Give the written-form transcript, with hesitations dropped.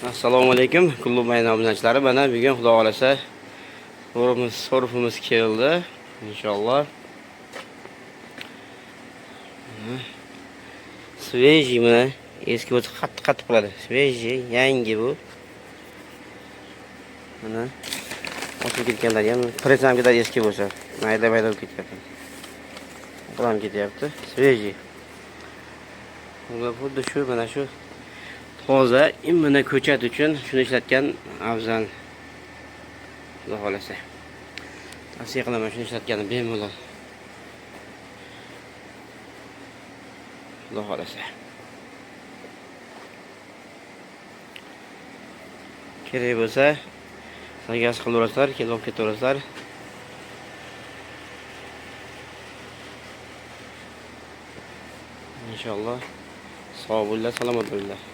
Assalomu alaykum, klub obunachilari. Mana bugun xudo xolasa so'rifimiz keldi. Inshaalloh. Svejiy mana eski bo'lsa qattiq qiladi. Svejiy, yangi bu. Mana ochib ketganlar ham presam ketadi eski bo'lsa. Mayda bo'lib ketyapti. Qo'lam ketyapti. Svejiy. Bu xuddi shu mana shu toza, mana ko'chat uchun shuni ishlatgan afzal. Xudo xolasa. Tavsiya qilaman shuni ishlatganni bemalol. Xudo xolasa. Kerak bo'lsa, zakaz qilaverasizlar, kelib ketaverasizlar. Inshaalloh sog' bo'linglar, salomat bo'linglar.